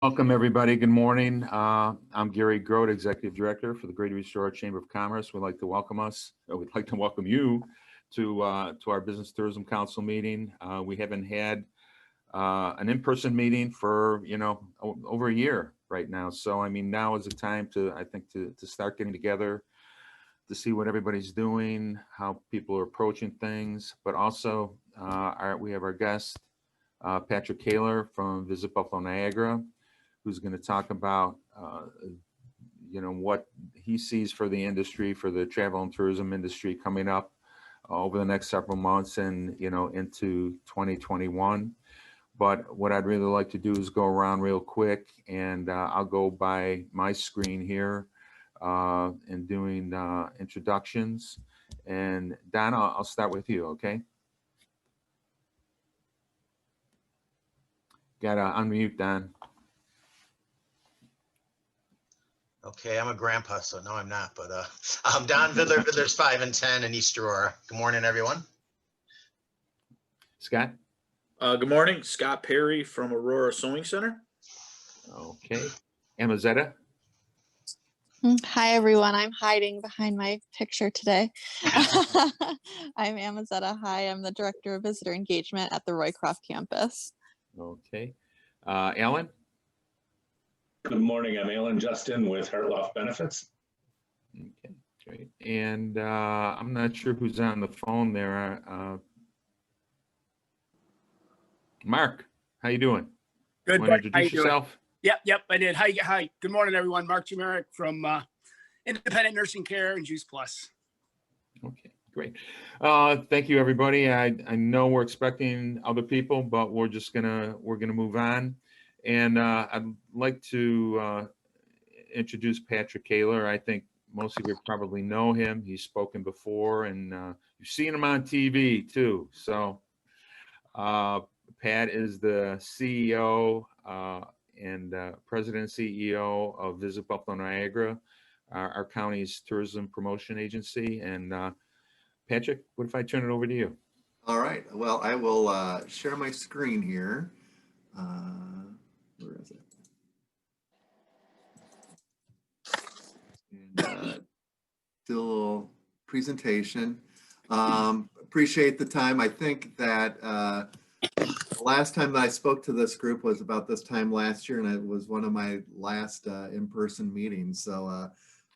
Welcome, everybody. Good morning. I'm Gary Grote, Executive Director for the Greater Aurora Chamber of Commerce. We'd like to welcome you to our Business Tourism Council meeting. We haven't had an in-person meeting for over a year right now. So I mean, now is the time to start getting together to see what everybody's doing, how people are approaching things, but also we have our guest Patrick Kaler from Visit Buffalo Niagara, who's going to talk about, what he sees for the industry, for the travel and tourism industry coming up over the next several months and, into 2021. But what I'd really like to do is go around real quick, and I'll go by my screen here and doing introductions. And Don, I'll start with you, okay? Gotta unmute, Don. Okay, I'm a grandpa, so no, I'm not. But I'm Don Vidler, Vidler's 5 and 10 in East Aurora. Good morning, everyone. Scott? Good morning, Scott Perry from Aurora Sewing Center. Okay. Amazetta? Hi, everyone. I'm hiding behind my picture today. I'm Amazetta. Hi, I'm the Director of Visitor Engagement at the Roycroft campus. Okay. Alan? Good morning. I'm Alan Justin with Heartloft Benefits. Okay, great. And I'm not sure who's on the phone there. Mark, how you doing? Good. Want to introduce yourself? Yep, I did. Hi. Good morning, everyone. Mark Jumeric from Independent Nursing Care and Juice Plus. Okay, great. Thank you, everybody. I know we're expecting other people, but we're gonna move on. And I'd like to introduce Patrick Kaler. I think most of you probably know him. He's spoken before, and you've seen him on TV too. So Pat is the CEO and President and CEO of Visit Buffalo Niagara, our county's tourism promotion agency. And Patrick, what if I turn it over to you? All right. Well, I will share my screen here. Where is it? And do a little presentation. Appreciate the time. I think that the last time that I spoke to this group was about this time last year, and it was one of my last in-person meetings. So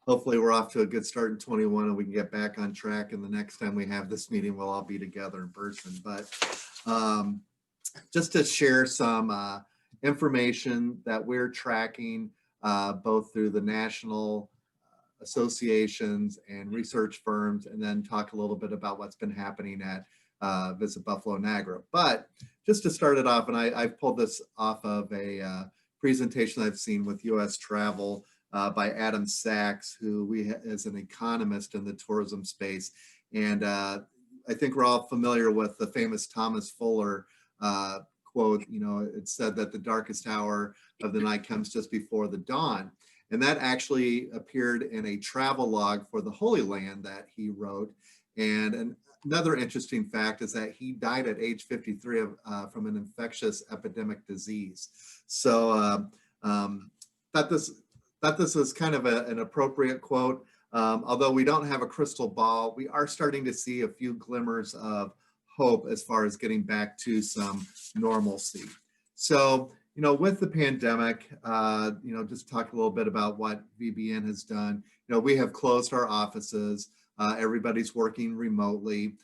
hopefully we're off to a good start in 21 and we can get back on track. And the next time we have this meeting, we'll all be together in person. But just to share some information that we're tracking both through the national associations and research firms, and then talk a little bit about what's been happening at Visit Buffalo Niagara. But just to start it off, and I've pulled this off of a presentation I've seen with U.S. Travel by Adam Sachs, who is an economist in the tourism space. And I think we're all familiar with the famous Thomas Fuller quote. It said that the darkest hour of the night comes just before the dawn. And that actually appeared in a travel log for the Holy Land that he wrote. And another interesting fact is that he died at age 53 from an infectious epidemic disease. So thought this was kind of an appropriate quote. Although we don't have a crystal ball, we are starting to see a few glimmers of hope as far as getting back to some normalcy. So, with the pandemic, just talk a little bit about what VBN has done. We have closed our offices. Everybody's working remotely.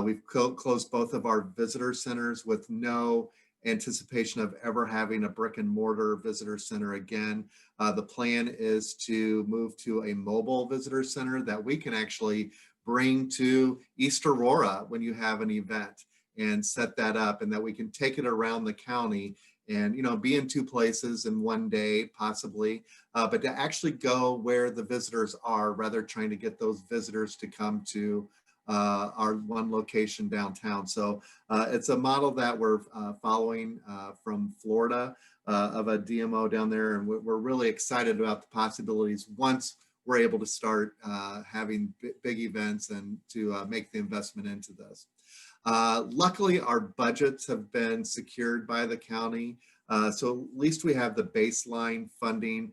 We've closed both of our visitor centers with no anticipation of ever having a brick and mortar visitor center again. The plan is to move to a mobile visitor center that we can actually bring to East Aurora when you have an event and set that up, and that we can take it around the county and be in two places in one day possibly, but to actually go where the visitors are, rather trying to get those visitors to come to our one location downtown. So it's a model that we're following from Florida of a DMO down there, and we're really excited about the possibilities once we're able to start having big events and to make the investment into this. Luckily, our budgets have been secured by the county. So at least we have the baseline funding.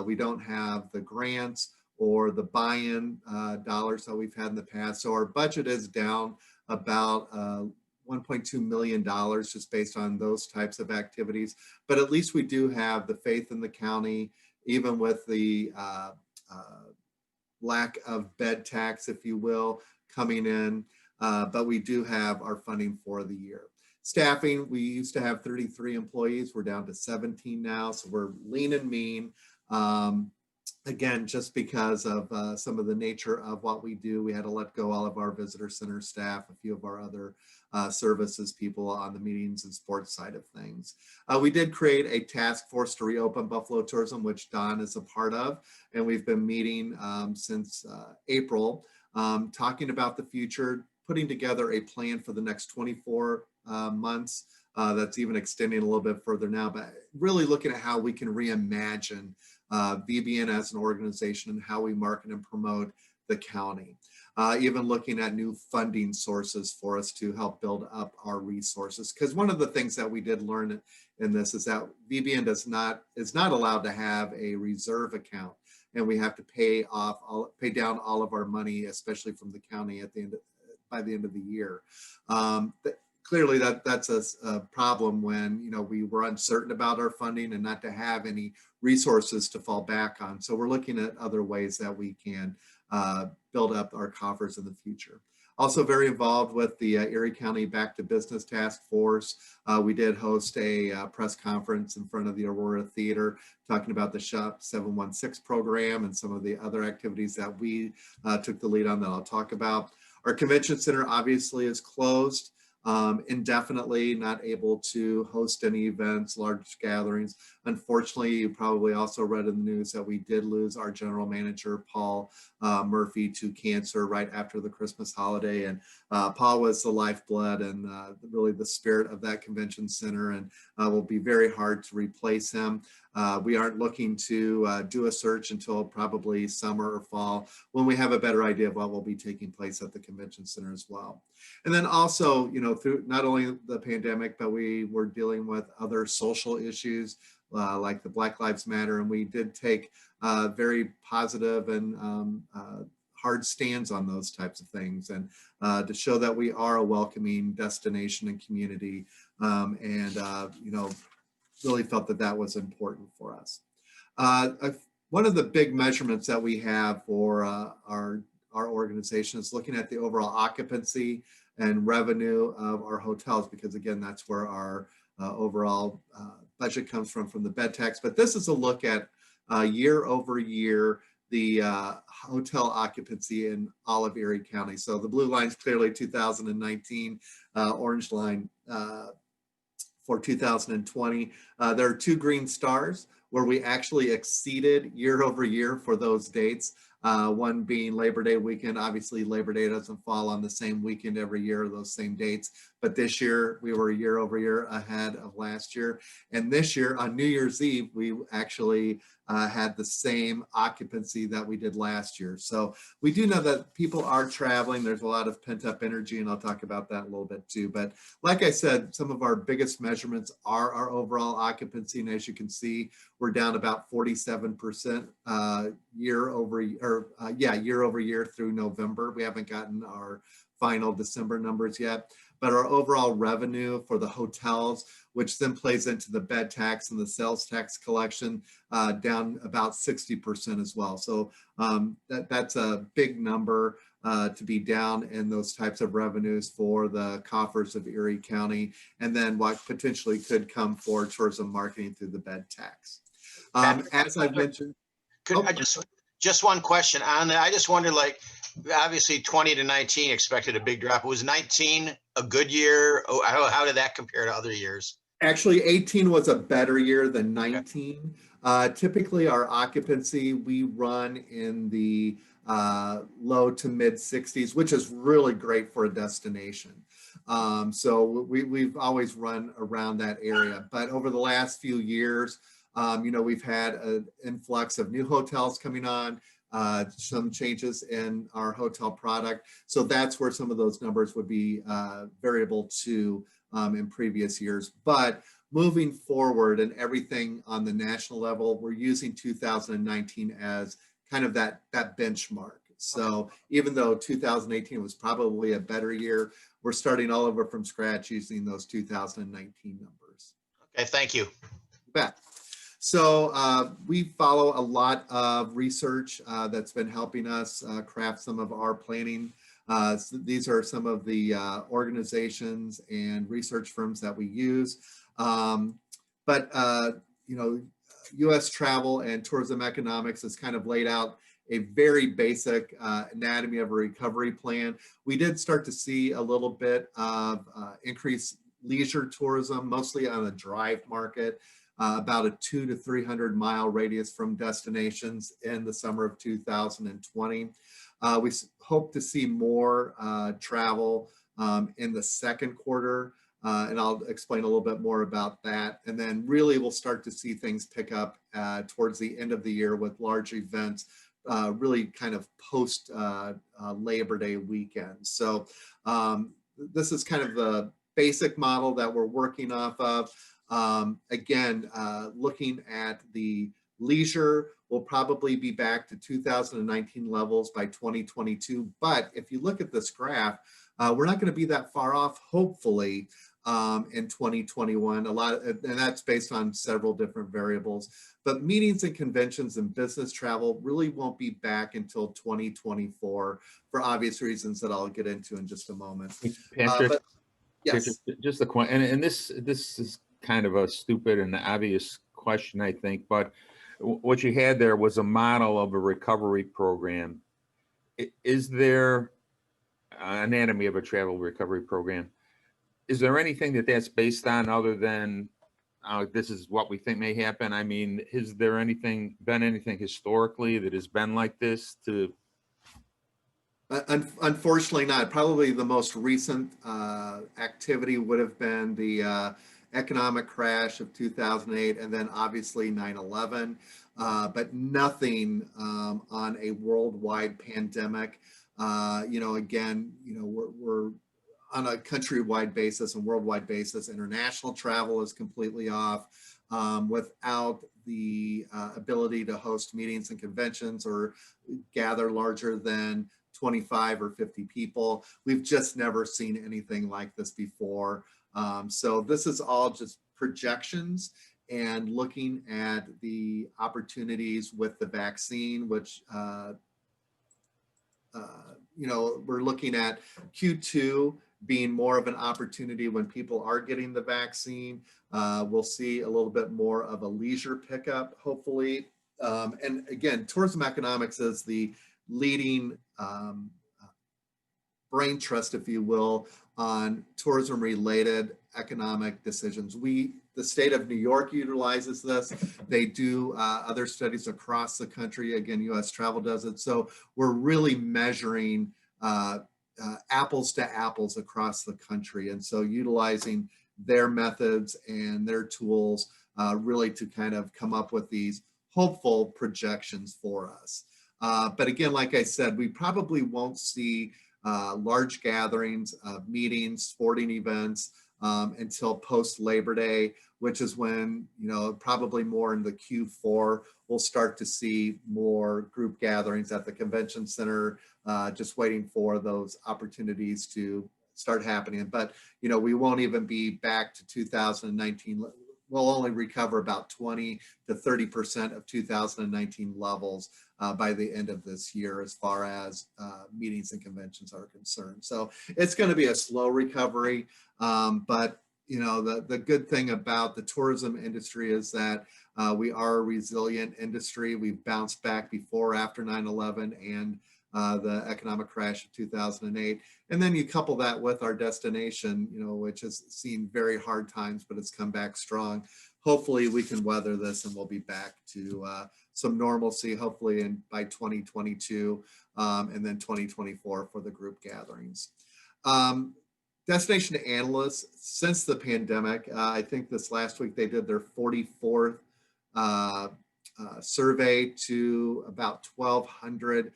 We don't have the grants or the buy-in dollars that we've had in the past. So our budget is down about $1.2 million just based on those types of activities. But at least we do have the faith in the county, even with the lack of bed tax, if you will, coming in. But we do have our funding for the year. Staffing, we used to have 33 employees. We're down to 17 now. So we're lean and mean. Again, just because of some of the nature of what we do, we had to let go all of our visitor center staff, a few of our other services people on the meetings and sports side of things. We did create a task force to reopen Buffalo tourism, which Don is a part of, and we've been meeting since April, talking about the future, putting together a plan for the next 24 months. That's even extending a little bit further now, but really looking at how we can reimagine VBN as an organization and how we market and promote the county. Even looking at new funding sources for us to help build up our resources. Because one of the things that we did learn in this is that VBN is not allowed to have a reserve account, and we have to pay down all of our money, especially from the county by the end of the year. Clearly that's a problem when we were uncertain about our funding and not to have any resources to fall back on. So we're looking at other ways that we can build up our coffers in the future. Also very involved with the Erie County Back to Business Task Force. We did host a press conference in front of the Aurora Theater talking about the Shop 716 program and some of the other activities that we took the lead on that I'll talk about. Our convention center obviously is closed indefinitely, not able to host any events, large gatherings. Unfortunately, you probably also read in the news that we did lose our general manager, Paul Murphy, to cancer right after the Christmas holiday. And Paul was the lifeblood and really the spirit of that convention center, and will be very hard to replace him. We aren't looking to do a search until probably summer or fall when we have a better idea of what will be taking place at the convention center as well. And then also, through not only the pandemic, but we were dealing with other social issues like the Black Lives Matter, and we did take very positive and hard stands on those types of things, and to show that we are a welcoming destination and community, really felt that that was important for us. One of the big measurements that we have for our organization is looking at the overall occupancy and revenue of our hotels, because again, that's where our overall budget comes from the bed tax. But this is a look at year over year, the hotel occupancy in all of Erie County. So the blue line is clearly 2019, orange line for 2020. There are two green stars where we actually exceeded year over year for those dates. One being Labor Day weekend. Obviously, Labor Day doesn't fall on the same weekend every year, those same dates. But this year, we were year over year ahead of last year. And this year, on New Year's Eve, we actually had the same occupancy that we did last year. So we do know that people are traveling. There's a lot of pent-up energy, and I'll talk about that a little bit too. But like I said, some of our biggest measurements are our overall occupancy. And as you can see, we're down about 47% year over year through November. We haven't gotten our final December numbers yet, but our overall revenue for the hotels, which then plays into the bed tax and the sales tax collection, down about 60% as well. So that's a big number to be down in those types of revenues for the coffers of Erie County, and then what potentially could come for tourism marketing through the bed tax. As I mentioned, I just one question on that. I just wonder, like, obviously 20 to 19 expected a big drop. Was 19 a good year? Oh, how did that compare to other years? Actually, 18 was a better year than 19. Okay. Typically, our occupancy, we run in the low to mid 60s, which is really great for a destination. So we've always run around that area. But over the last few years, we've had an influx of new hotels coming on, some changes in our hotel product. So that's where some of those numbers would be variable to in previous years. But moving forward and everything on the national level, we're using 2019 as kind of that benchmark. So even though 2018 was probably a better year, we're starting all over from scratch using those 2019 numbers. Okay, thank you. You bet. So we follow a lot of research that's been helping us craft some of our planning. So these are some of the organizations and research firms that we use. But you know, U.S. travel and tourism economics has kind of laid out a very basic anatomy of a recovery plan. We did start to see a little bit of increased leisure tourism, mostly on the drive market, about a 200 to 300 mile radius from destinations in the summer of 2020. We hope to see more travel in the second quarter, and I'll explain a little bit more about that. And then really we'll start to see things pick up towards the end of the year with large events, really kind of post Labor Day weekend. So this is kind of the basic model that we're working off of. Again, looking at the leisure, we'll probably be back to 2019 levels by 2022. But if you look at this graph, we're not going to be that far off, hopefully, in 2021. And that's based on several different variables. But meetings and conventions and business travel really won't be back until 2024 for obvious reasons that I'll get into in just a moment. Patrick, Yes. just a question, and this is kind of a stupid and obvious question, I think, but what you had there was a model of a recovery program. Is there anatomy of a travel recovery program? Is there anything that's based on other than this is what we think may happen? I mean, has there been anything historically that has been like this? Unfortunately not. Probably the most recent activity would have been the economic crash of 2008 and then obviously 9/11, but nothing on a worldwide pandemic. You know, again, you know, we're on a countrywide basis and worldwide basis. International travel is completely off without the ability to host meetings and conventions or gather larger than 25 or 50 people. We've just never seen anything like this before. So this is all just projections and looking at the opportunities with the vaccine, which, you know, we're looking at Q2 being more of an opportunity when people are getting the vaccine. We'll see a little bit more of a leisure pickup, hopefully. And again, tourism economics is the leading brain trust, if you will, on tourism related economic decisions. The state of New York utilizes this. They do other studies across the country. Again, U.S. Travel does it. So we're really measuring apples to apples across the country. And so utilizing their methods and their tools really to kind of come up with these hopeful projections for us. But again, like I said, we probably won't see large gatherings of meetings, sporting events until post Labor Day, which is when, you know, probably more in the Q4, we'll start to see more group gatherings at the convention center, just waiting for those opportunities to start happening. But, you know, we won't even be back to 2019. We'll only recover about 20 to 30% of 2019 levels by the end of this year as far as meetings and conventions are concerned. So it's going to be a slow recovery, but you know, the good thing about the tourism industry is that we are a resilient industry. We've bounced back before, after 9/11 and the economic crash of 2008. And then you couple that with our destination, you know, which has seen very hard times, but it's come back strong. Hopefully we can weather this and we'll be back to some normalcy, hopefully by 2022 and then 2024 for the group gatherings. Destination analysts, since the pandemic, I think this last week they did their 44th survey to about 1,200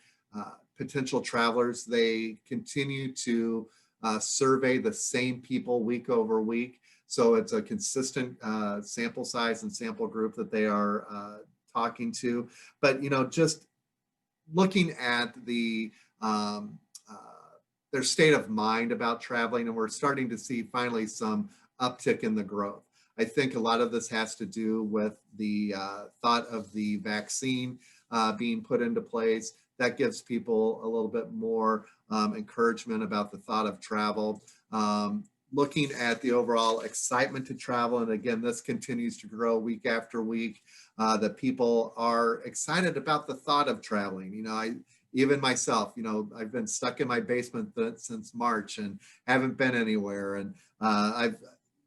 potential travelers. They continue to survey the same people week over week. So it's a consistent sample size and sample group that they are talking to. But, just looking at their state of mind about traveling, and we're starting to see finally some uptick in the growth. I think a lot of this has to do with the thought of the vaccine being put into place. That gives people a little bit more encouragement about the thought of travel. Looking at the overall excitement to travel, and again, this continues to grow week after week, that people are excited about the thought of traveling. Even myself, I've been stuck in my basement since March and haven't been anywhere. And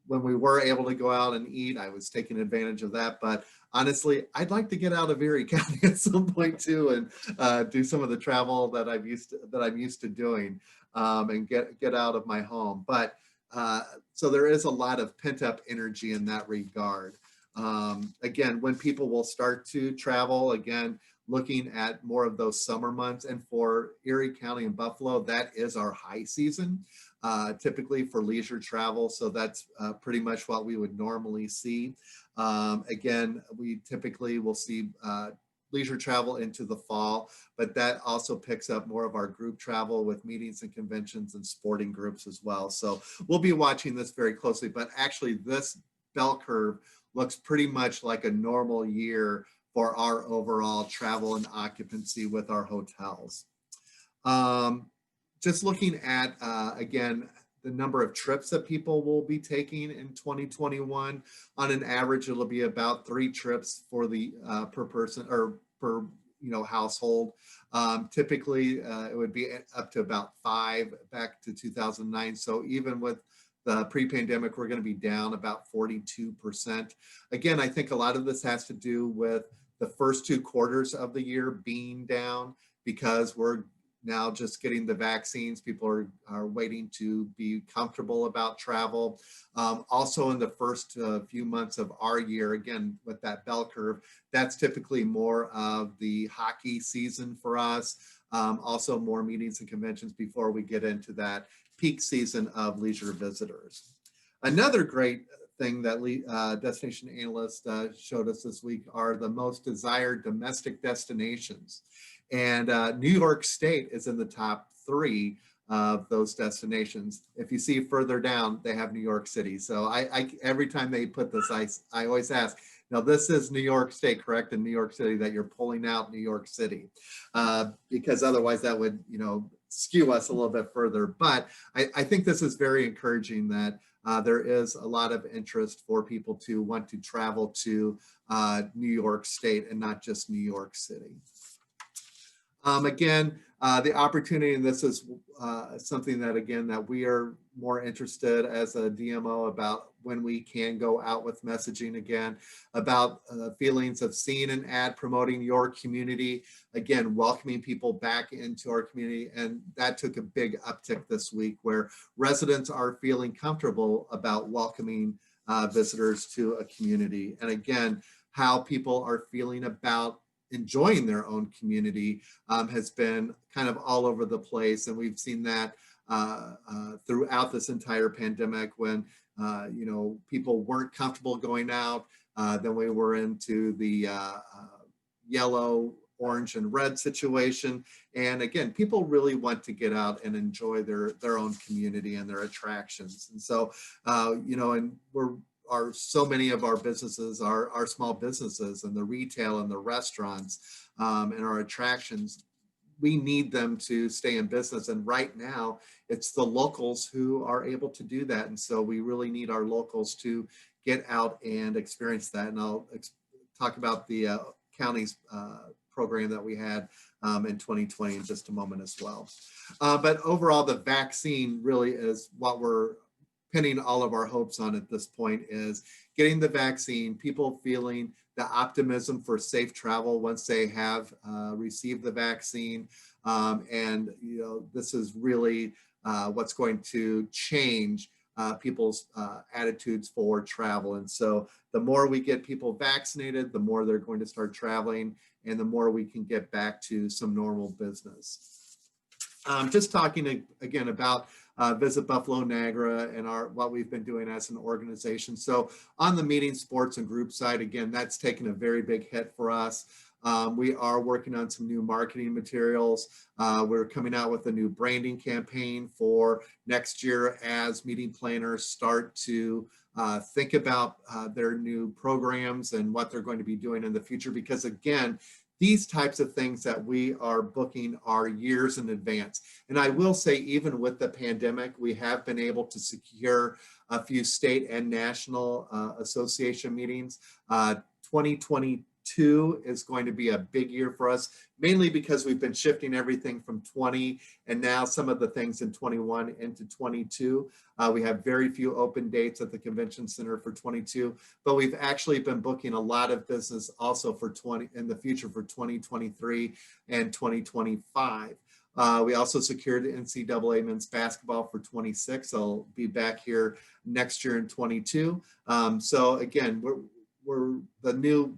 when we were able to go out and eat, I was taking advantage of that. But honestly, I'd like to get out of Erie County at some point too, and do some of the travel that I'm used to doing, and get out of my home. But so there is a lot of pent up energy in that regard. Again, when people will start to travel again, looking at more of those summer months, and for Erie County and Buffalo, that is our high season, typically for leisure travel. So that's pretty much what we would normally see. Again, we typically will see leisure travel into the fall, but that also picks up more of our group travel with meetings and conventions and sporting groups as well. So we'll be watching this very closely, but actually this bell curve looks pretty much like a normal year for our overall travel and occupancy with our hotels. Just looking at, again, the number of trips that people will be taking in 2021, on an average, it'll be about 3 trips for the per person or per household. Typically, it would be up to about 5 back to 2009. So even with the pre-pandemic, we're going to be down about 42%. Again, I think a lot of this has to do with the first 2 quarters of the year being down because we're now just getting the vaccines. People are waiting to be comfortable about travel. Also in the first few months of our year, again, with that bell curve, that's typically more of the hockey season for us. Also more meetings and conventions before we get into that peak season of leisure visitors. Another great thing that destination analysts showed us this week are the most desired domestic destinations. And New York State is in the top 3 of those destinations. If you see further down, they have New York City. So I every time they put this, I always ask, now this is New York State, correct? In New York City, that you're pulling out New York City, because otherwise that would, skew us a little bit further. But I think this is very encouraging that there is a lot of interest for people to want to travel to New York State and not just New York City. Again, the opportunity, and this is something that, again, that we are more interested as a DMO about when we can go out with messaging again, about feelings of seeing an ad promoting your community, again, welcoming people back into our community. And that took a big uptick this week where residents are feeling comfortable about welcoming visitors to a community. And again, how people are feeling about enjoying their own community has been kind of all over the place. And we've seen that throughout this entire pandemic when, people weren't comfortable going out. Then we were into the yellow, orange, and red situation. And again, people really want to get out and enjoy their own community and their attractions. And so, and so many of our businesses are small businesses, and the retail and the restaurants and our attractions, we need them to stay in business. And right now it's the locals who are able to do that. And so we really need our locals to get out and experience that. And I'll talk about the county's program that we had in 2020 in just a moment as well. But overall, the vaccine really is what we're pinning all of our hopes on at this point, is getting the vaccine, people feeling the optimism for safe travel once they have received the vaccine. And, this is really what's going to change people's attitudes for travel. And so the more we get people vaccinated, the more they're going to start traveling, and the more we can get back to some normal business. Just talking again about visit Buffalo Niagara and what we've been doing as an organization. So on the meeting, sports, and group side, again, that's taken a very big hit for us. We are working on some new marketing materials. We're coming out with a new branding campaign for next year as meeting planners start to think about their new programs and what they're going to be doing in the future. Because again, these types of things that we are booking are years in advance. And I will say, even with the pandemic, we have been able to secure a few state and national association meetings. 2022 is going to be a big year for us, mainly because we've been shifting everything from 20 and now some of the things in 21 into 22. We have very few open dates at the convention center for 22, but we've actually been booking a lot of business also for 20 in the future for 2023 and 2025. We also secured NCAA men's basketball for 26. I'll be back here next year in 22. So again, the new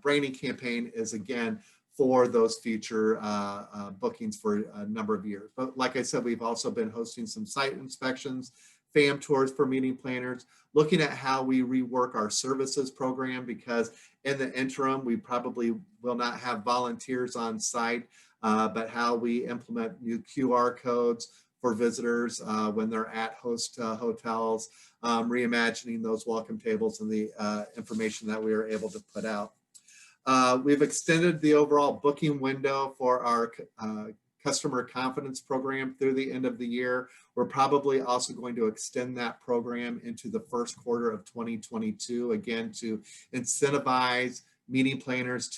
branding campaign is again for those future bookings for a number of years. But like I said, we've also been hosting some site inspections, FAM tours for meeting planners, looking at how we rework our services program, because in the interim, we probably will not have volunteers on site, but how we implement new QR codes for visitors when they're at host hotels, reimagining those welcome tables and the information that we are able to put out. We've extended the overall booking window for our customer confidence program through the end of the year. We're probably also going to extend that program into the first quarter of 2022, again, to incentivize meeting planners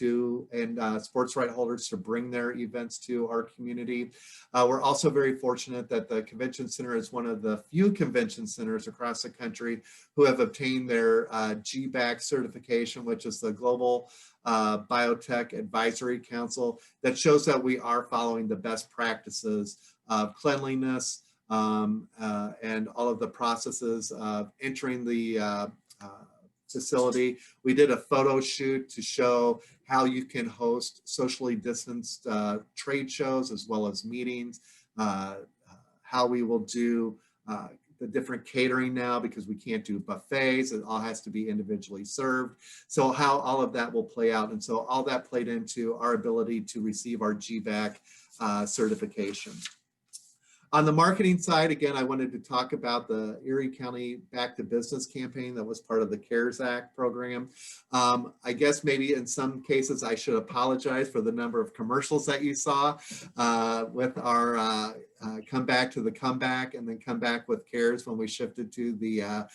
and sports right holders to bring their events to our community. We're also very fortunate that the convention center is one of the few convention centers across the country who have obtained their GBAC certification, which is the Global Biotech Advisory Council, that shows that we are following the best practices of cleanliness and all of the processes of entering the facility. We did a photo shoot to show how you can host socially distanced trade shows as well as meetings, how we will do the different catering now, because we can't do buffets. It all has to be individually served. So how all of that will play out. And so all that played into our ability to receive our GBAC certification. On the marketing side, again, I wanted to talk about the Erie County Back to Business campaign that was part of the CARES Act program. I guess maybe in some cases I should apologize for the number of commercials that you saw with our come back to the comeback and then come back with CARES when we shifted to the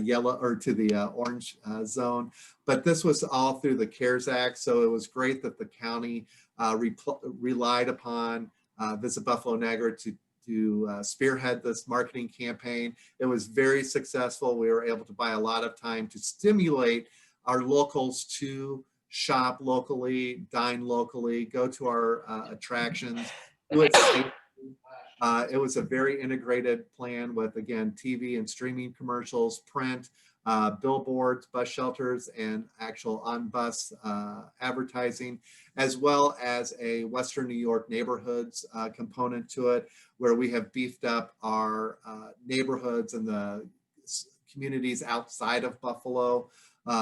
yellow or to the orange zone. But this was all through the CARES Act. So it was great that the county relied upon Visit Buffalo Niagara to spearhead this marketing campaign. It was very successful. We were able to buy a lot of time to stimulate our locals to shop locally, dine locally, go to our attractions, do it safely. It was a very integrated plan with, again, TV and streaming commercials, print, billboards, bus shelters, and actual on-bus advertising, as well as a Western New York neighborhoods component to it, where we have beefed up our neighborhoods and the communities outside of Buffalo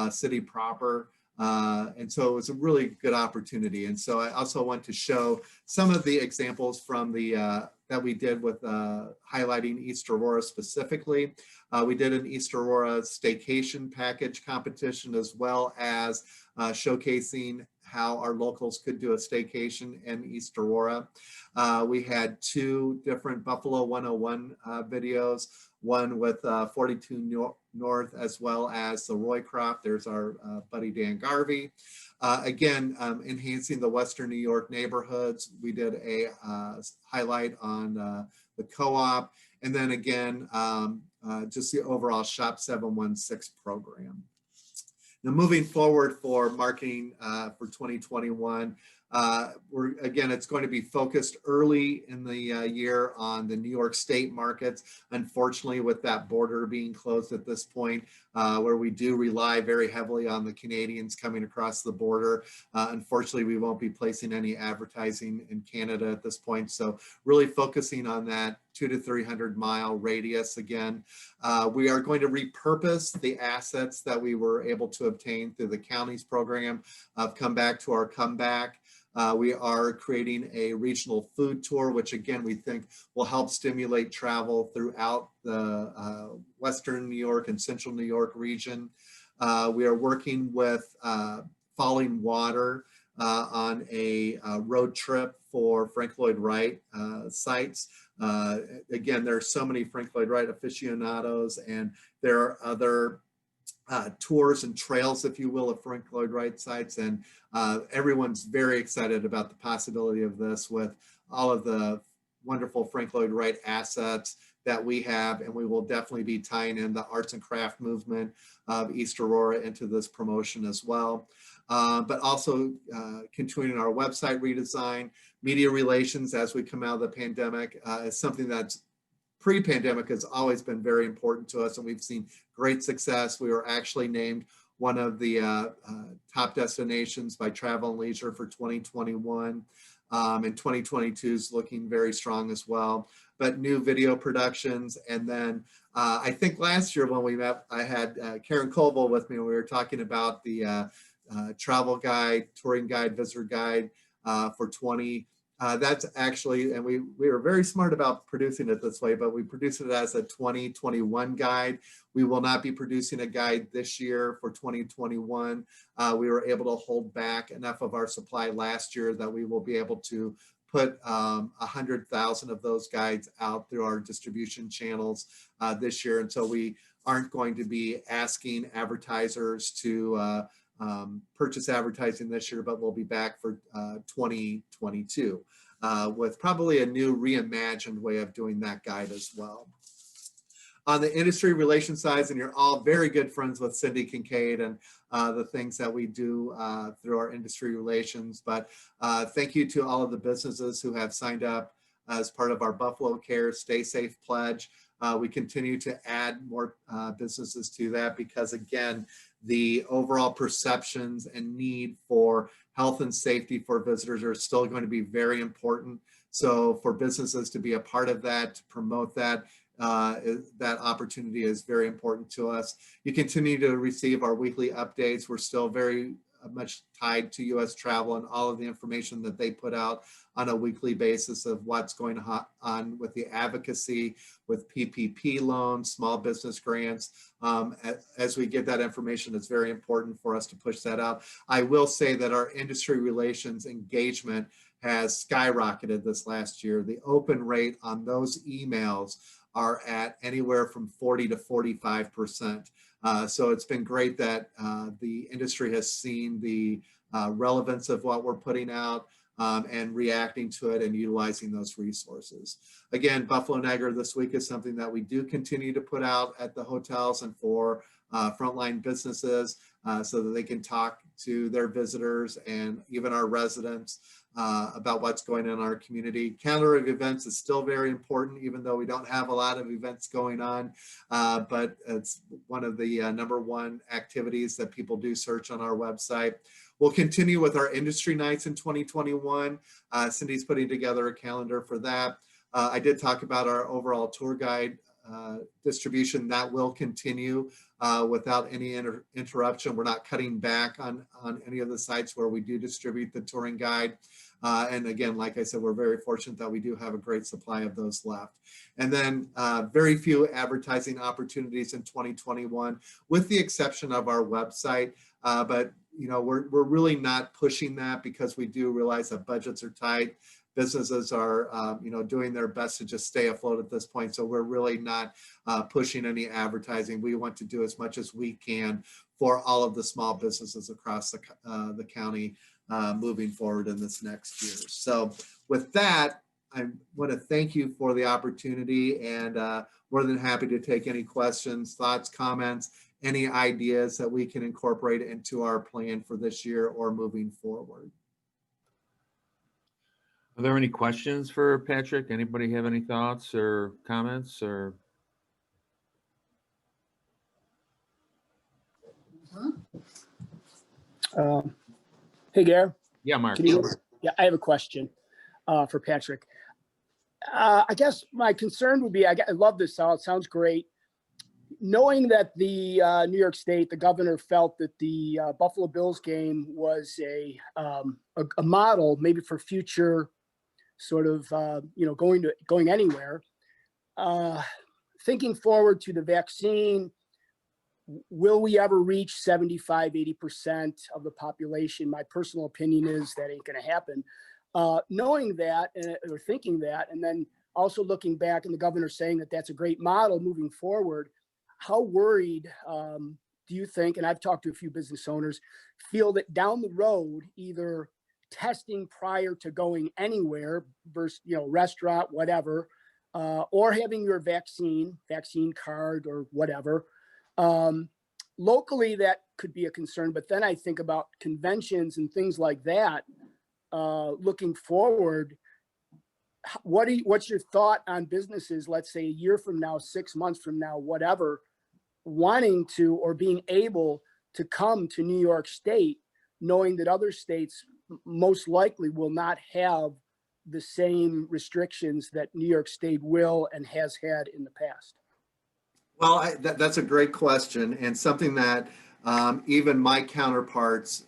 City proper. And so it was a really good opportunity. And so I also want to show some of the examples from the that we did with highlighting East Aurora specifically. We did an East Aurora staycation package competition, as well as showcasing how our locals could do a staycation in East Aurora. We had two different Buffalo 101 videos, one with 42 North, as well as the Roycroft. There's our buddy Dan Garvey. Again, enhancing the Western New York neighborhoods. We did a highlight on the co-op. And then again, just the overall Shop 716 program. Now, moving forward for marketing for 2021, It's going to be focused early in the year on the New York State markets. Unfortunately, with that border being closed at this point, where we do rely very heavily on the Canadians coming across the border, unfortunately, we won't be placing any advertising in Canada at this point. So really focusing on that 200 to 300 mile radius again. We are going to repurpose the assets that we were able to obtain through the county's program of Come Back to Our Comeback. We are creating a regional food tour, which again, we think will help stimulate travel throughout the Western New York and Central New York region. We are working with Falling Water on a road trip for Frank Lloyd Wright sites. Again, there are so many Frank Lloyd Wright aficionados, and there are other tours and trails, if you will, of Frank Lloyd Wright sites. And everyone's very excited about the possibility of this with all of the wonderful Frank Lloyd Wright assets that we have. And we will definitely be tying in the arts and craft movement of East Aurora into this promotion as well. But also continuing our website redesign, media relations as we come out of the pandemic is something that's pre-pandemic has always been very important to us, and we've seen great success. We were actually named one of the top destinations by Travel and Leisure for 2021. And 2022 is looking very strong as well. But new video productions, and then I think last year when we met, I had Karen Colville with me, and we were talking about the travel guide, touring guide, visitor guide for 20. That's actually, and we were very smart about producing it this way, but we produced it as a 2021 guide. We will not be producing a guide this year for 2021. We were able to hold back enough of our supply last year that we will be able to put 100,000 of those guides out through our distribution channels this year. And so we aren't going to be asking advertisers to purchase advertising this year, but we'll be back for 2022 with probably a new reimagined way of doing that guide as well. On the industry relations side, and you're all very good friends with Cindy Kincaid and the things that we do through our industry relations, but thank you to all of the businesses who have signed up as part of our Buffalo Care Stay Safe Pledge. We continue to add more businesses to that because, again, the overall perceptions and need for health and safety for visitors are still going to be very important. So for businesses to be a part of that, to promote that, that opportunity is very important to us. You continue to receive our weekly updates. We're still very much tied to U.S. travel and all of the information that they put out on a weekly basis of what's going on with the advocacy, with PPP loans, small business grants. As we get that information, it's very important for us to push that out. I will say that our industry relations engagement has skyrocketed this last year. The open rate on those emails are at anywhere from 40 to 45%. So it's been great that the industry has seen the relevance of what we're putting out and reacting to it and utilizing those resources. Again, Buffalo Niagara this week is something that we do continue to put out at the hotels and for frontline businesses so that they can talk to their visitors and even our residents about what's going on in our community. Calendar of events is still very important, even though we don't have a lot of events going on, but it's one of the #1 activities that people do search on our website. We'll continue with our industry nights in 2021. Cindy's putting together a calendar for that. I did talk about our overall tour guide distribution. That will continue without any interruption. We're not cutting back on any of the sites where we do distribute the touring guide. And again, like I said, we're very fortunate that we do have a great supply of those left. And then very few advertising opportunities in 2021, with the exception of our website. But you know, we're really not pushing that because we do realize that budgets are tight. Businesses are, you know, doing their best to just stay afloat at this point. So we're really not pushing any advertising. We want to do as much as we can for all of the small businesses across the county moving forward in this next year. So with that, I want to thank you for the opportunity, and more than happy to take any questions, thoughts, comments, any ideas that we can incorporate into our plan for this year or moving forward. Are there any questions for Patrick? Anybody have any thoughts or comments or? Hey, Gare. Yeah, Mark. Can you? Yeah, I have a question for Patrick. I guess my concern would be, I love this. It sounds great. Knowing that the New York State, the governor felt that the Buffalo Bills game was a model maybe for future sort of, going anywhere. Thinking forward to the vaccine, will we ever reach 75, 80% of the population? My personal opinion is that ain't going to happen. Knowing that or thinking that, and then also looking back and the governor saying that that's a great model moving forward, how worried do you think, and I've talked to a few business owners, feel that down the road, either testing prior to going anywhere versus, restaurant, whatever, or having your vaccine card or whatever, locally, that could be a concern. But then I think about conventions and things like that. Looking forward, what's your thought on businesses, let's say a year from now, 6 months from now, whatever, wanting to or being able to come to New York State, knowing that other states most likely will not have the same restrictions that New York State will and has had in the past? Well, that's a great question, and something that even my counterparts,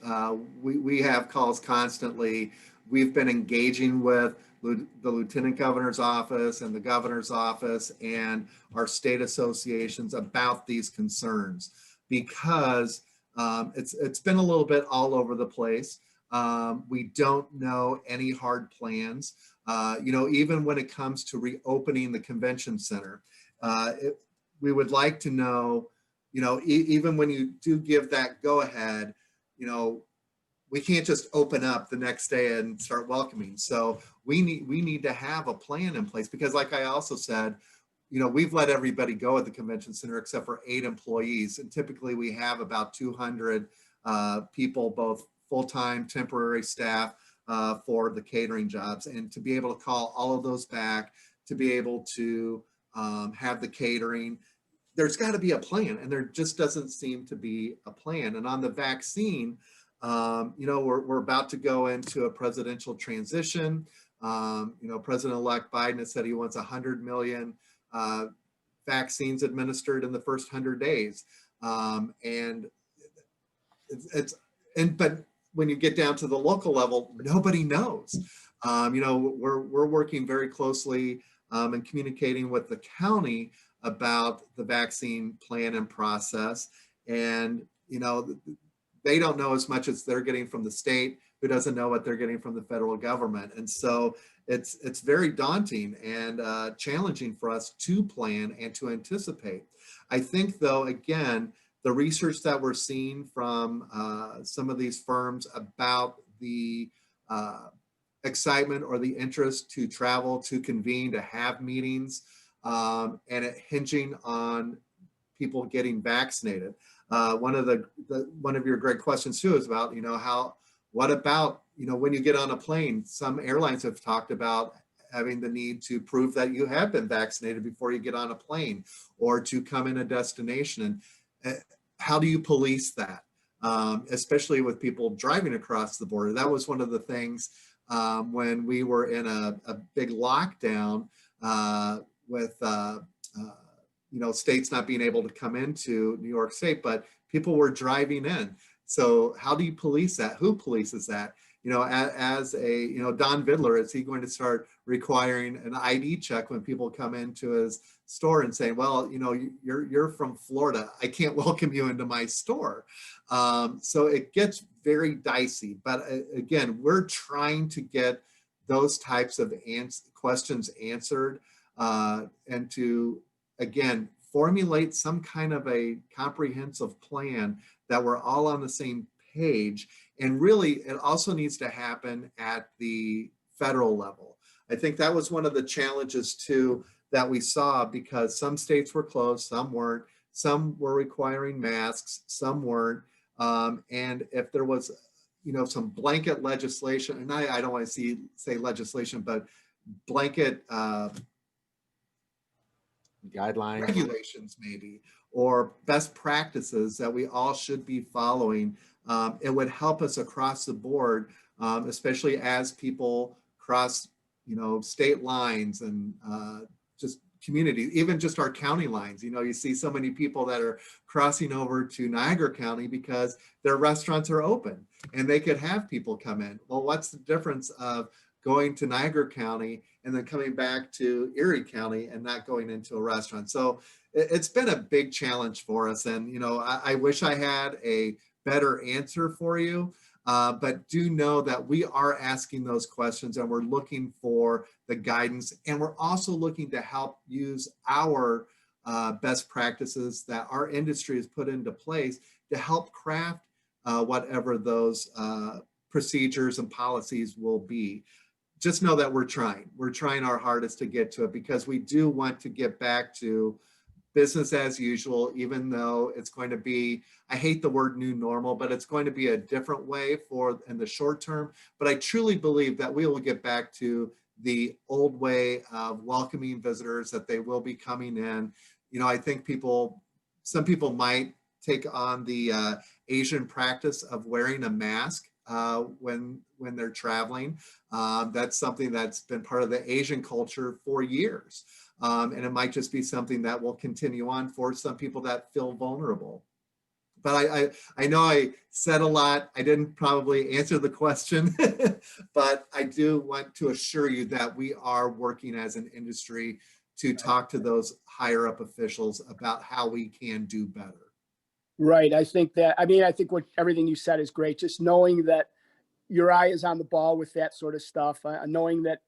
we have calls constantly. We've been engaging with the Lieutenant Governor's office and the Governor's office and our state associations about these concerns, because it's been a little bit all over the place. We don't know any hard plans. Even when it comes to reopening the convention center, we would like to know, even when you do give that go ahead, we can't just open up the next day and start welcoming. So we need to have a plan in place, because like I also said, we've let everybody go at the convention center except for 8 employees. And typically we have about 200 people, both full-time, temporary staff for the catering jobs. And to be able to call all of those back, to be able to have the catering, there's got to be a plan, and there just doesn't seem to be a plan. And on the vaccine, we're about to go into a presidential transition. President-elect Biden has said he wants 100 million vaccines administered in the first 100 days. But when you get down to the local level, nobody knows. We're working very closely and communicating with the county about the vaccine plan and process. And, they don't know as much as they're getting from the state, who doesn't know what they're getting from the federal government. And so it's very daunting and challenging for us to plan and to anticipate. I think, though, again, the research that we're seeing from some of these firms about the excitement or the interest to travel, to convene, to have meetings, and it hinging on people getting vaccinated. One of your great questions too is about, what about, when you get on a plane? Some airlines have talked about having the need to prove that you have been vaccinated before you get on a plane or to come in a destination. And how do you police that? Especially with people driving across the border. That was one of the things when we were in a big lockdown with states not being able to come into New York State, but people were driving in. So how do you police that? Who polices that? As a, Don Vidler, is he going to start requiring an ID check when people come into his store and say, well, you're from Florida, I can't welcome you into my store. So it gets very dicey. But again, we're trying to get those types of questions answered and to, again, formulate some kind of a comprehensive plan that we're all on the same page. And really, it also needs to happen at the federal level. I think that was one of the challenges too that we saw, because some states were closed, some weren't, some were requiring masks, some weren't. And if there was, some blanket legislation, and I don't want to say legislation, but blanket Guidelines. regulations maybe, or best practices that we all should be following. It would help us across the board, especially as people cross, state lines and just communities, even just our county lines. You see so many people that are crossing over to Niagara County because their restaurants are open and they could have people come in. Well, what's the difference of going to Niagara County and then coming back to Erie County and not going into a restaurant? So it's been a big challenge for us. And, I wish I had a better answer for you, but do know that we are asking those questions and we're looking for the guidance. And we're also looking to help use our best practices that our industry has put into place to help craft whatever those procedures and policies will be. Just know that we're trying our hardest to get to it, because we do want to get back to business as usual, even though it's going to be, I hate the word new normal, but it's going to be a different way in the short term. But I truly believe that we will get back to the old way of welcoming visitors, that they will be coming in. I think some people might take on the Asian practice of wearing a mask when they're traveling. That's something that's been part of the Asian culture for years. And it might just be something that will continue on for some people that feel vulnerable. But I know I said a lot. I didn't probably answer the question, but I do want to assure you that we are working as an industry to talk to those higher up officials about how we can do better. Right. I think everything you said is great. Just knowing that your eye is on the ball with that sort of stuff, knowing that,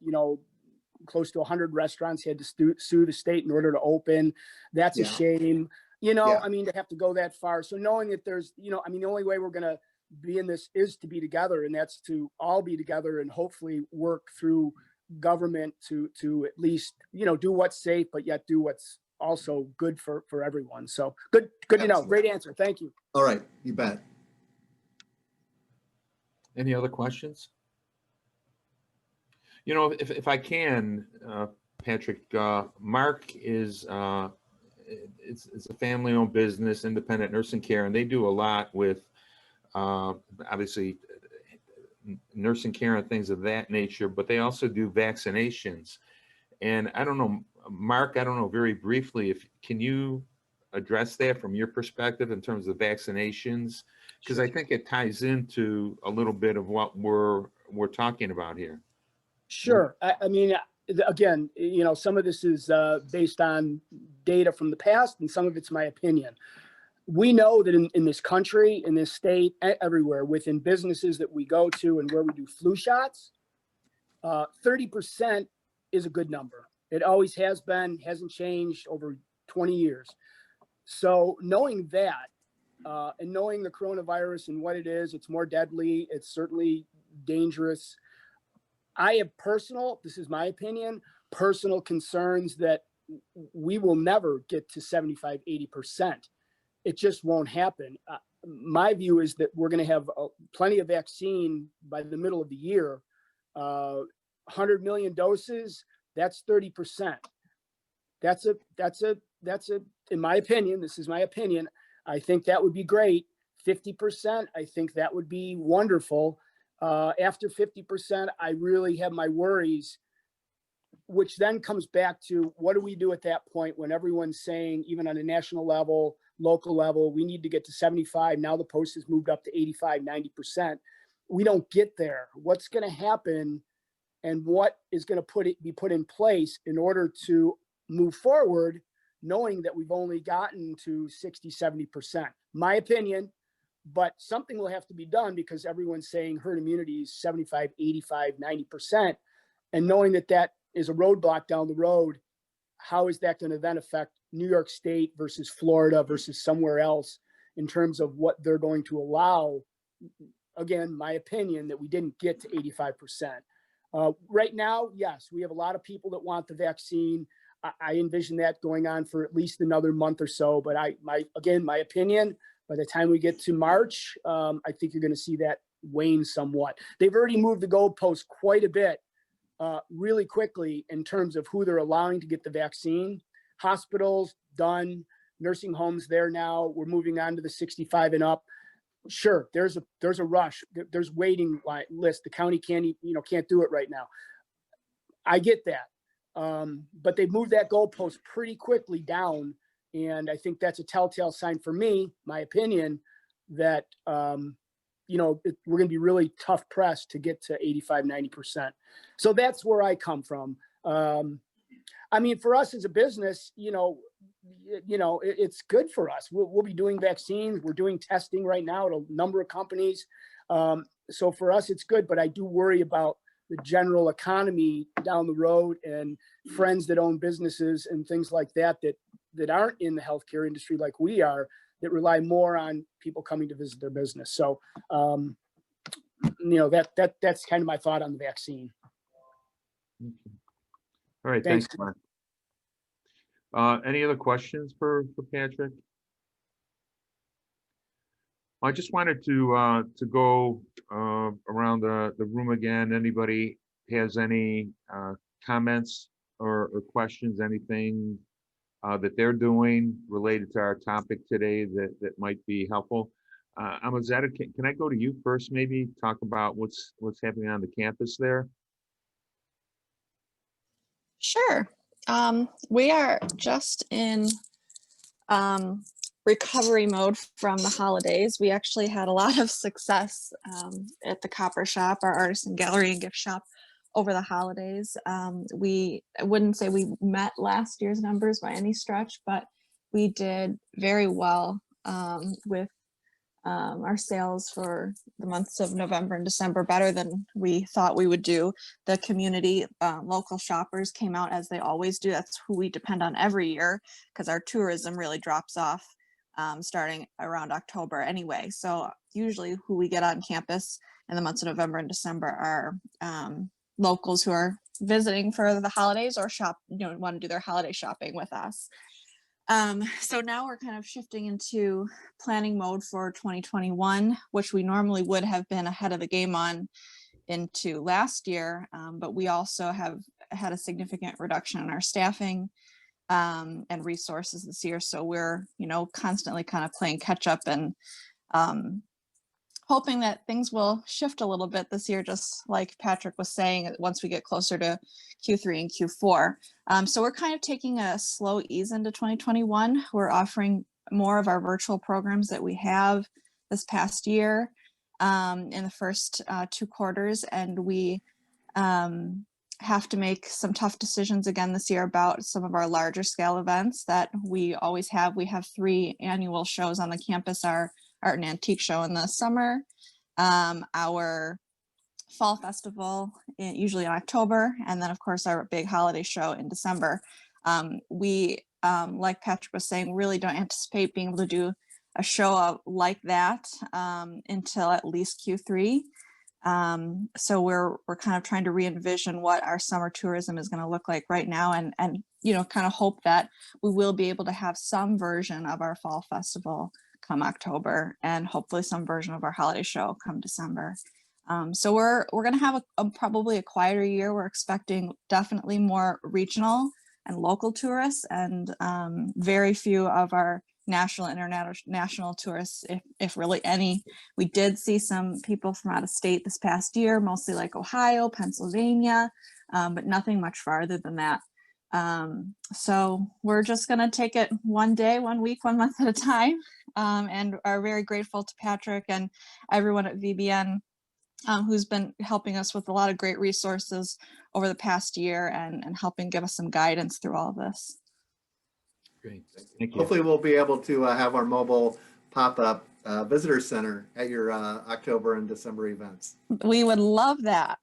close to 100 restaurants had to sue the state in order to open. That's a shame, to have to go that far. So knowing that there's, the only way we're going to be in this is to be together, and that's to all be together and hopefully work through government to at least, do what's safe, but yet do what's also good for everyone. So good to know. Great answer. Thank you. All right. You bet. Any other questions? If I can, Patrick, Mark is it's a family-owned business, independent nursing care, and they do a lot with obviously nursing care and things of that nature, but they also do vaccinations. And I don't know, Mark, very briefly, can you address that from your perspective in terms of vaccinations? Because I think it ties into a little bit of what we're talking about here. Sure. Again, some of this is based on data from the past, and some of it's my opinion. We know that in this country, in this state, everywhere, within businesses that we go to and where we do flu shots, 30% is a good number. It always has been, hasn't changed over 20 years. So knowing that, and knowing the coronavirus and what it is, it's more deadly, it's certainly dangerous. I have this is my opinion, personal concerns that we will never get to 75, 80%. It just won't happen. My view is that we're going to have plenty of vaccine by the middle of the year. 100 million doses, that's 30%. That's in my opinion, this is my opinion, I think that would be great. 50%, I think that would be wonderful. After 50%, I really have my worries, which then comes back to what do we do at that point when everyone's saying, even on a national level, local level, we need to get to 75. Now the post has moved up to 85, 90%. We don't get there. What's going to happen and what is going to be put in place in order to move forward, knowing that we've only gotten to 60, 70%? My opinion. But something will have to be done because everyone's saying herd immunity is 75, 85, 90%. And knowing that that is a roadblock down the road, how is that going to then affect New York State versus Florida versus somewhere else in terms of what they're going to allow? Again, my opinion that we didn't get to 85%. Right now, yes, we have a lot of people that want the vaccine. I envision that going on for at least another month or so. But my opinion, by the time we get to March, I think you're going to see that wane somewhat. They've already moved the goalpost quite a bit, really quickly in terms of who they're allowing to get the vaccine. Hospitals done, nursing homes there now. We're moving on to the 65 and up. Sure, there's a rush. There's waiting list. The county can't do it right now. I get that, but they've moved that goalpost pretty quickly down, and I think that's a telltale sign for me, my opinion, that we're going to be really tough pressed to get to 85-90%. So that's where I come from. I mean, for us as a business, it's good for us. We'll be doing vaccines. We're doing testing right now at a number of companies. So for us, it's good, but I do worry about the general economy down the road and friends that own businesses and things like that aren't in the healthcare industry like we are, that rely more on people coming to visit their business. So, that's kind of my thought on the vaccine. All right, Thanks. thanks, Mark. Any other questions for Patrick? I just wanted to go around the room again. Anybody has any comments or questions, anything that they're doing related to our topic today that might be helpful? Amazetta, can I go to you first, maybe talk about what's happening on the campus there? Sure. We are just in recovery mode from the holidays. We actually had a lot of success at the Copper Shop, our artisan gallery and gift shop, over the holidays. I wouldn't say we met last year's numbers by any stretch, but we did very well with our sales for the months of November and December, better than we thought we would do. The community, local shoppers came out as they always do. That's who we depend on every year, because our tourism really drops off starting around October anyway. So usually who we get on campus in the months of November and December are locals who are visiting for the holidays or want to do their holiday shopping with us. So now we're kind of shifting into planning mode for 2021, which we normally would have been ahead of the game on into last year. But we also have had a significant reduction in our staffing and resources this year. So we're, constantly kind of playing catch up and hoping that things will shift a little bit this year, just like Patrick was saying, once we get closer to Q3 and Q4. So we're kind of taking a slow ease into 2021. We're offering more of our virtual programs that we have this past year in the first 2 quarters. And we have to make some tough decisions again this year about some of our larger scale events that we always have. We have 3 annual shows on the campus, our art and antique show in the summer, our fall festival usually in October, and then of course our big holiday show in December. We, like Patrick was saying, really don't anticipate being able to do a show like that until at least Q3. So we're kind of trying to re-envision what our summer tourism is going to look like right now, and kind of hope that we will be able to have some version of our fall festival come October, and hopefully some version of our holiday show come December. So we're going to have probably a quieter year. We're expecting definitely more regional and local tourists, and very few of our national and international tourists, if really any. We did see some people from out of state this past year, mostly like Ohio, Pennsylvania, but nothing much farther than that. So we're just going to take it one day, 1 week, 1 month at a time, and are very grateful to Patrick and everyone at VBN who's been helping us with a lot of great resources over the past year and helping give us some guidance through all of this. Great, thank you. Hopefully we'll be able to have our mobile pop-up visitor center at your October and December events. We would love that.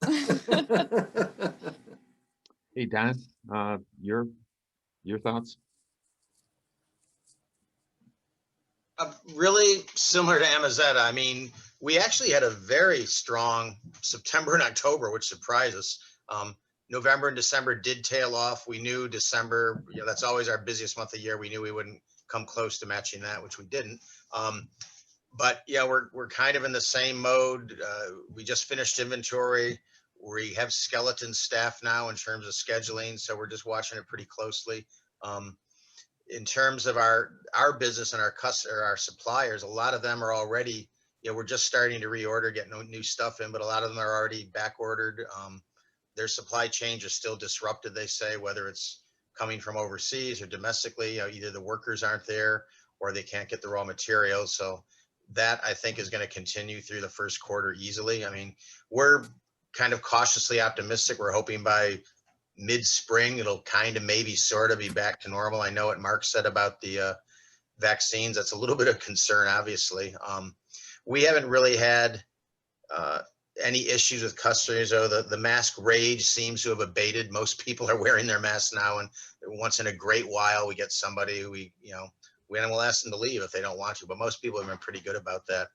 Hey, Don, your thoughts? Really similar to Amazetta. I mean, we actually had a very strong September and October, which surprised us. November and December did tail off. We knew December, that's always our busiest month of the year. We knew we wouldn't come close to matching that, which we didn't. But yeah, we're kind of in the same mode. We just finished inventory. We have skeleton staff now in terms of scheduling, so we're just watching it pretty closely. In terms of our business and our suppliers, a lot of them are already, we're just starting to reorder, get new stuff in, but a lot of them are already back ordered. Their supply chains are still disrupted, they say, whether it's coming from overseas or domestically. Either the workers aren't there or they can't get the raw materials. So that, I think, is going to continue through the first quarter easily. I mean, we're kind of cautiously optimistic. We're hoping by mid-spring it'll kind of maybe sort of be back to normal. I know what Mark said about the vaccines. That's a little bit of concern, obviously. We haven't really had any issues with customers. The mask rage seems to have abated. Most people are wearing their masks now, and once in a great while we get somebody who we will ask them to leave if they don't want to, but most people have been pretty good about that.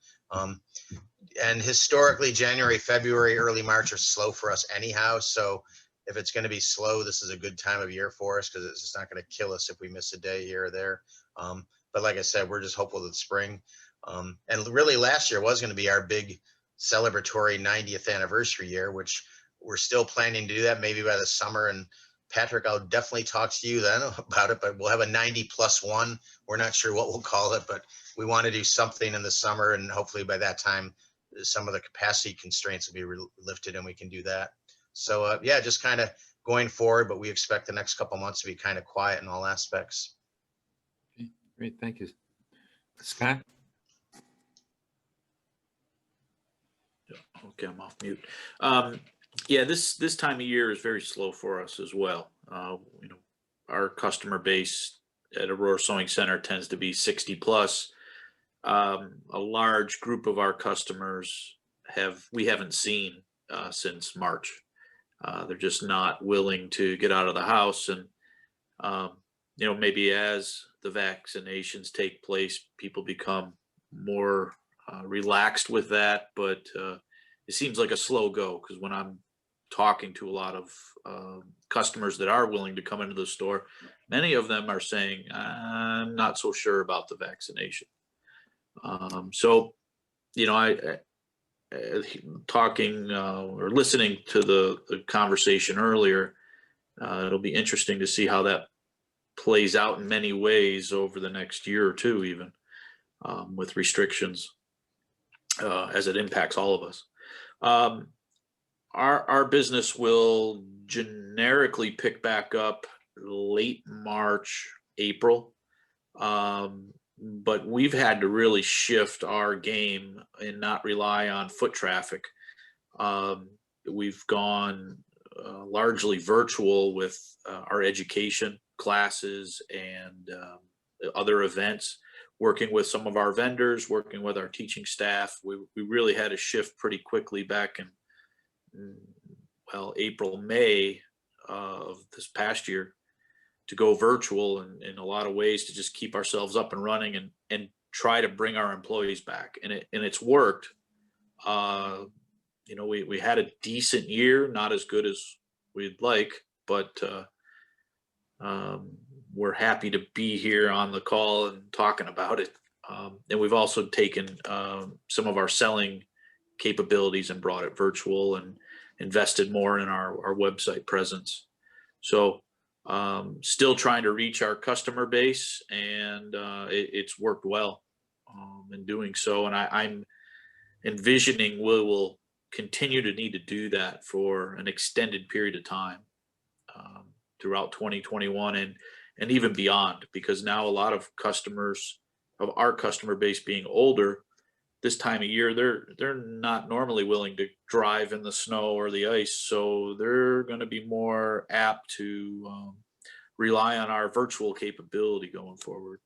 And historically, January, February, early March are slow for us anyhow. So if it's going to be slow, this is a good time of year for us because it's just not going to kill us if we miss a day here or there. But like I said, we're just hopeful that spring. And really last year was going to be our big celebratory 90th anniversary year, which we're still planning to do that maybe by the summer. And Patrick, I'll definitely talk to you then about it, but we'll have a 90+1. We're not sure what we'll call it, but we want to do something in the summer. And hopefully by that time, some of the capacity constraints will be lifted and we can do that. So yeah, just kind of going forward, but we expect the next couple months to be kind of quiet in all aspects. Okay, great, thank you. Scott? Okay, I'm off mute. Yeah, this time of year is very slow for us as well. Our customer base at Aurora Sewing Center tends to be 60 plus. A large group of our customers we haven't seen since March. They're just not willing to get out of the house, and maybe as the vaccinations take place, people become more relaxed with that. But it seems like a slow go, because when I'm talking to a lot of customers that are willing to come into the store, many of them are saying, I'm not so sure about the vaccination. So, I talking or listening to the conversation earlier, it'll be interesting to see how that plays out in many ways over the next year or two, even with restrictions as it impacts all of us. Our business will generically pick back up late March, April. But we've had to really shift our game and not rely on foot traffic. We've gone largely virtual with our education classes and other events, working with some of our vendors, working with our teaching staff. We really had to shift pretty quickly back in, April, May of this past year, to go virtual in a lot of ways, to just keep ourselves up and running and try to bring our employees back. And it's worked. We had a decent year, not as good as we'd like, but we're happy to be here on the call and talking about it. And we've also taken some of our selling capabilities and brought it virtual and invested more in our website presence. So still trying to reach our customer base, and it's worked well in doing so. And I'm envisioning we will continue to need to do that for an extended period of time throughout 2021 and even beyond, because now a lot of customers of our customer base being older, this time of year, they're not normally willing to drive in the snow or the ice. So they're going to be more apt to rely on our virtual capability going forward.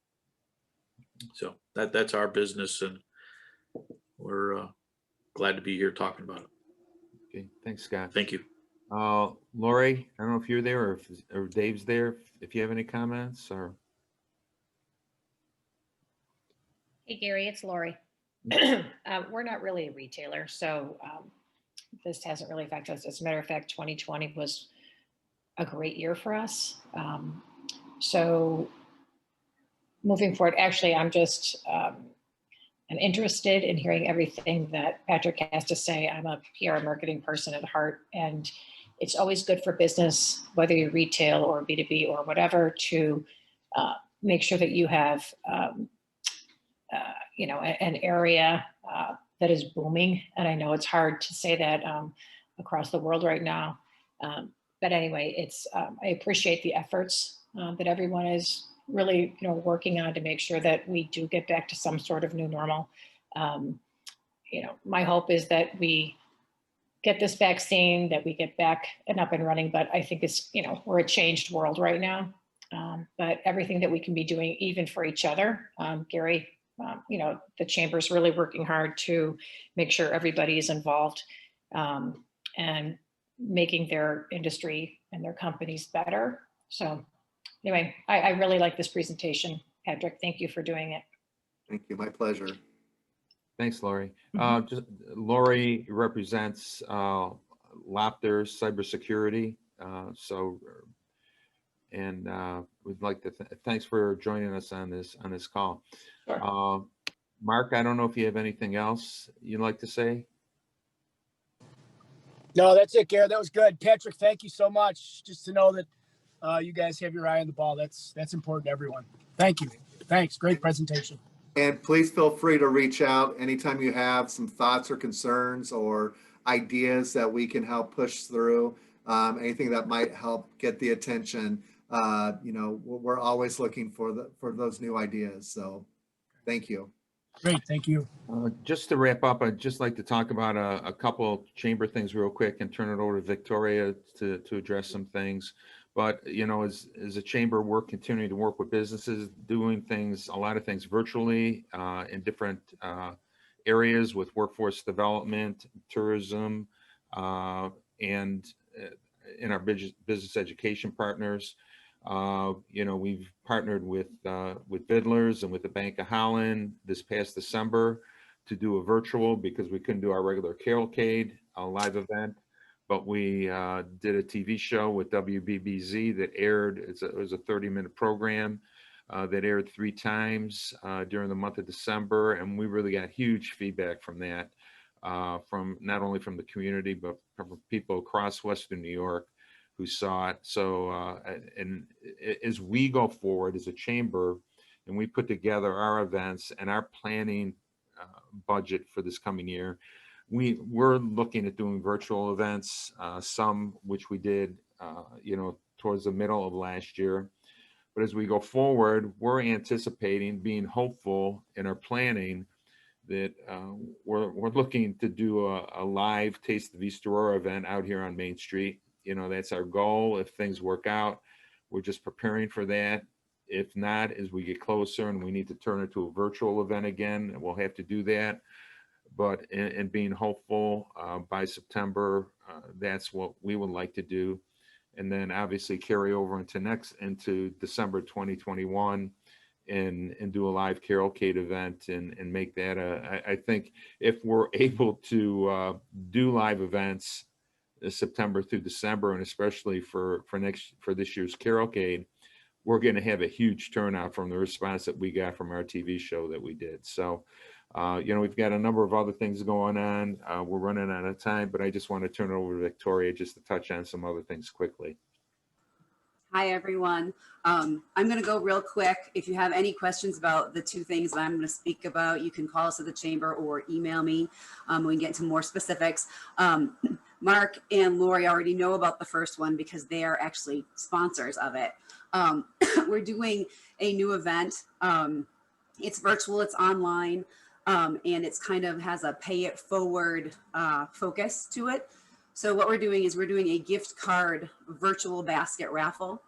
So that's our business, and we're glad to be here talking about it. Okay, thanks, Scott. Thank you. Lori, I don't know if you're there or Dave's there, if you have any comments or. Hey, Gary, it's Lori. We're not really a retailer, so this hasn't really affected us. As a matter of fact, 2020 was a great year for us. So moving forward, actually, I'm just I'm interested in hearing everything that Patrick has to say. I'm a PR marketing person at heart, and it's always good for business, whether you're retail or B2B or whatever, to make sure that you have, an area that is booming. And I know it's hard to say that across the world right now. But anyway, I appreciate the efforts that everyone is really, working on to make sure that we do get back to some sort of new normal. My hope is that we get this vaccine, that we get back and up and running. But I think it's, we're a changed world right now. But everything that we can be doing, even for each other, Gary, the chamber's really working hard to make sure everybody is involved and making their industry and their companies better. So anyway, I really like this presentation. Patrick, thank you for doing it. Thank you. My pleasure. Thanks, Lori. Lori represents Lapter's cybersecurity. We'd like to thanks for joining us on this call. Sure. Mark, I don't know if you have anything else you'd like to say. No, that's it, Gary. That was good. Patrick, thank you so much. Just to know that you guys have your eye on the ball. That's important to everyone. Thank you. Thanks. Great presentation. And please feel free to reach out anytime you have some thoughts or concerns or ideas that we can help push through. Anything that might help get the attention. We're always looking for those new ideas. So thank you. Great. Thank you. Just to wrap up, I'd just like to talk about a couple chamber things real quick and turn it over to Victoria to address some things. But, as a chamber, we're continuing to work with businesses, doing a lot of things virtually in different areas with workforce development, tourism, and in our business education partners. We've partnered with Vidlers and with the Bank of Holland this past December to do a virtual because we couldn't do our regular Cavalcade, a live event. But we did a TV show with WBBZ that aired. It was a 30-minute program that aired 3 times during the month of December, and we really got huge feedback from that, from not only from the community but from people across Western New York who saw it. So, and as we go forward as a chamber, and we put together our events and our planning budget for this coming year, we're looking at doing virtual events, some which we did, towards the middle of last year. But as we go forward, we're anticipating, being hopeful in our planning, that we're looking to do a live Taste of East Aurora event out here on Main Street. That's our goal. If things work out, we're just preparing for that. If not, as we get closer and we need to turn it to a virtual event again, we'll have to do that. But in being hopeful by September, that's what we would like to do. And then obviously carry over into December 2021 and do a live Cavalcade event and make that I think if we're able to do live events September through December, and especially for this year's Cavalcade, we're going to have a huge turnout from the response that we got from our TV show that we did. So, we've got a number of other things going on. We're running out of time, but I just want to turn it over to Victoria just to touch on some other things quickly. Hi, everyone. I'm going to go real quick. If you have any questions about the 2 things that I'm going to speak about, you can call us at the chamber or email me. We can get into more specifics. Mark and Lori already know about the first one because they are actually sponsors of it. We're doing a new event. It's virtual, it's online. And it's kind of has a pay it forward focus to it. So what we're doing is we're doing a gift card virtual basket raffle.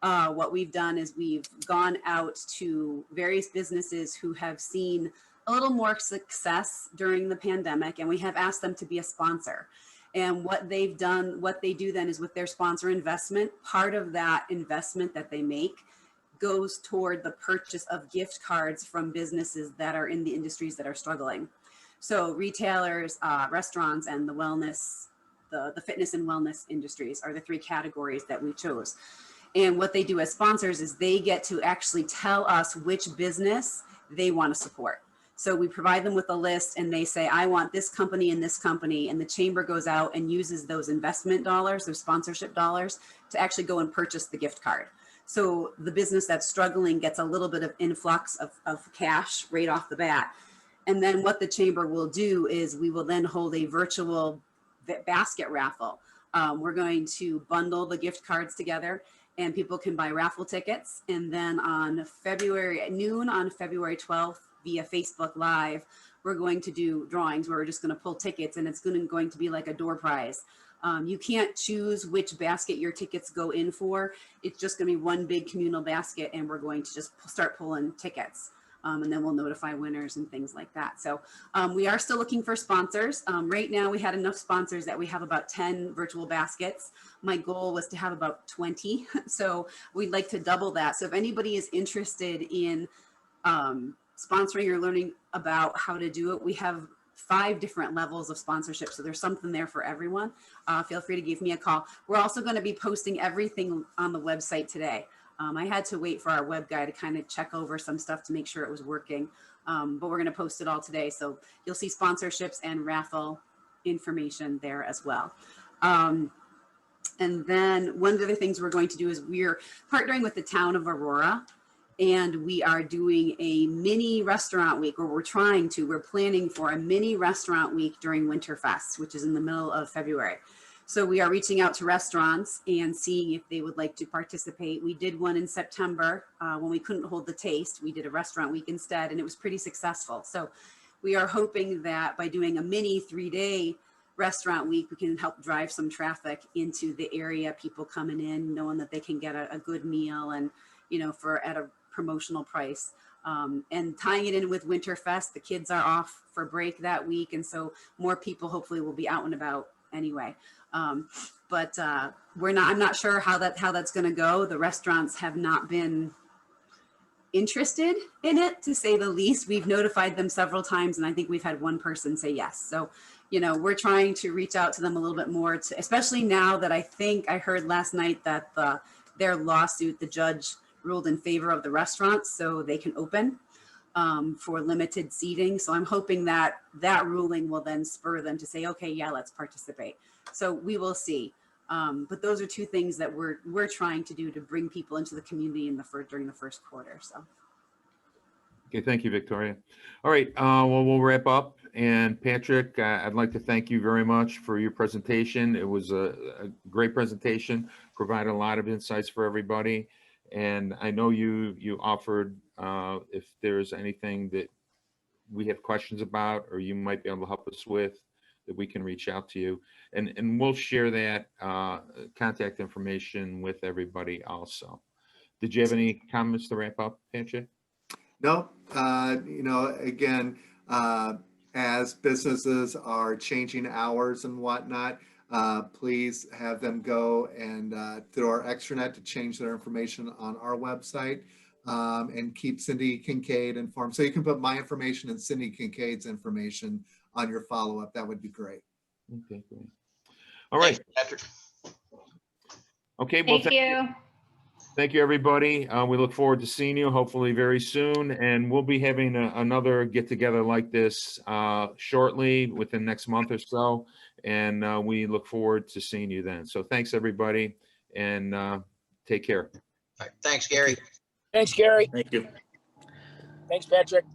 What we've done is we've gone out to various businesses who have seen a little more success during the pandemic, and we have asked them to be a sponsor. And what they do then is with their sponsor investment, part of that investment that they make goes toward the purchase of gift cards from businesses that are in the industries that are struggling. So retailers, restaurants, and the wellness, the fitness and wellness industries are the 3 categories that we chose. And what they do as sponsors is they get to actually tell us which business they want to support. So we provide them with a list and they say, I want this company and this company. And the chamber goes out and uses those investment dollars, those sponsorship dollars, to actually go and purchase the gift card. So the business that's struggling gets a little bit of influx of cash right off the bat. And then what the chamber will do is we will then hold a virtual basket raffle. We're going to bundle the gift cards together and people can buy raffle tickets. And then on noon on February 12th via Facebook Live, we're going to do drawings where we're just going to pull tickets and it's going to be like a door prize. You can't choose which basket your tickets go in for. It's just going to be one big communal basket and we're going to just start pulling tickets. And then we'll notify winners and things like that. So we are still looking for sponsors. Right now we had enough sponsors that we have about 10 virtual baskets. My goal was to have about 20. So we'd like to double that. So if anybody is interested in sponsoring or learning about how to do it, we have 5 different levels of sponsorship. So there's something there for everyone. Feel free to give me a call. We're also going to be posting everything on the website today. I had to wait for our web guy to kind of check over some stuff to make sure it was working, but we're going to post it all today. So you'll see sponsorships and raffle information there as well. And then one of the other things we're going to do is we're partnering with the town of Aurora, and we are doing a mini restaurant week, or we're planning for a mini restaurant week during Winterfest, which is in the middle of February. So we are reaching out to restaurants and seeing if they would like to participate. We did one in September when we couldn't hold the taste. We did a restaurant week instead, and it was pretty successful. So we are hoping that by doing a mini 3-day restaurant week, we can help drive some traffic into the area, people coming in, knowing that they can get a good meal and, you know, at a promotional price. And tying it in with Winterfest, the kids are off for break that week. And so more people hopefully will be out and about anyway. I'm not sure how that's going to go. The restaurants have not been interested in it, to say the least. We've notified them several times, and I think we've had one person say yes. So, you know, we're trying to reach out to them a little bit more, especially now that I think I heard last night that their lawsuit, the judge ruled in favor of the restaurants, so they can open for limited seating. So I'm hoping that ruling will then spur them to say, okay, yeah, let's participate. So we will see. But those are 2 things that we're trying to do to bring people into the community during the first quarter. So. Okay, thank you, Victoria. All right, well, we'll wrap up. And Patrick, I'd like to thank you very much for your presentation. It was a great presentation, provided a lot of insights for everybody. And I know you offered if there's anything that we have questions about or you might be able to help us with, that we can reach out to you. And we'll share that contact information with everybody also. Did you have any comments to wrap up, Patrick? No, you know, again, as businesses are changing hours and whatnot, please have them go and through our extranet to change their information on our website, and keep Cindy Kincaid informed. So you can put my information and Cindy Kincaid's information on your follow-up. That would be great. Okay, great. All right. Thanks, Patrick. Okay, well, Thank you. thank you, everybody. We look forward to seeing you hopefully very soon. And we'll be having another get together like this shortly, within next month or so. And we look forward to seeing you then. So thanks, everybody, and take care. All right, thanks, Gary. Thanks, Gary. Thank you. Thanks, Patrick.